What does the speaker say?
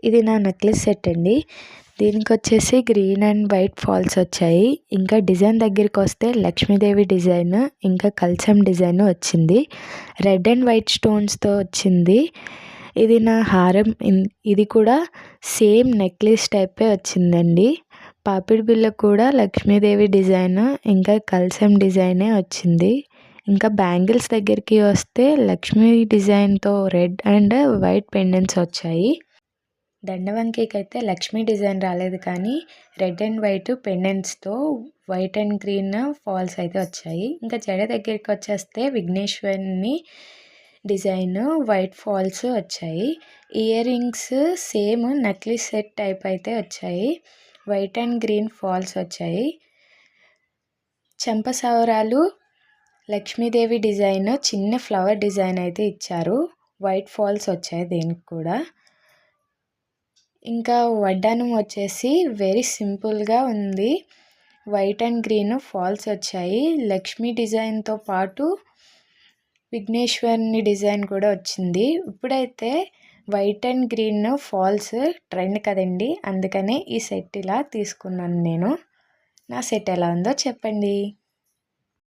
ఇది నా necklace set అండి. దీనికి వచ్చేసి గ్రీన్ అండ్ వైట్ ఫాల్స్ వచ్చాయి. ఇంకా డిజైన్ దగ్గరికి వస్తే లక్ష్మీదేవి డిజైన్ ఇంకా కల్చం డిజైన్ వచ్చింది. రెడ్ అండ్ వైట్ స్టోన్స్తో వచ్చింది. ఇది నా హారం. ఇది కూడా సేమ్ నెక్లెస్ టైపే వచ్చిందండి. పాపిడి బిళ్ళ కూడా లక్ష్మీదేవి డిజైన్ ఇంకా కల్చం డిజైనే వచ్చింది. ఇంకా బ్యాంగిల్స్ దగ్గరికి వస్తే లక్ష్మీ డిజైన్తో రెడ్ అండ్ వైట్ పెండెంట్స్ వచ్చాయి. దండవంకికి అయితే లక్ష్మీ డిజైన్ రాలేదు, కానీ రెడ్ అండ్ వైట్ పెండెంట్స్తో వైట్ అండ్ గ్రీన్ ఫాల్స్ అయితే వచ్చాయి. ఇంకా జడ దగ్గరికి వచ్చేస్తే విఘ్నేశ్వరుని డిజైన్ వైట్ ఫాల్స్ వచ్చాయి. Ear rings same necklace set type అయితే వచ్చాయి. వైట్ అండ్ గ్రీన్ ఫాల్స్ వచ్చాయి. చెంపసవరాలు లక్ష్మీదేవి డిజైన్ చిన్న ఫ్లవర్ డిజైన్ అయితే ఇచ్చారు. వైట్ ఫాల్స్ వచ్చాయి దీనికి కూడా. ఇంకా వడ్డానం వచ్చేసి వెరీ సింపుల్గా ఉంది. వైట్ అండ్ గ్రీన్ ఫాల్స్ వచ్చాయి. లక్ష్మీ డిజైన్తో పాటు విఘ్నేశ్వరుని డిజైన్ కూడా వచ్చింది. ఇప్పుడైతే white and green falls trend కదండి, అందుకనే ఈ సెట్ ఇలా తీసుకున్నాను నేను. నా సెట్ ఎలా ఉందో చెప్పండి.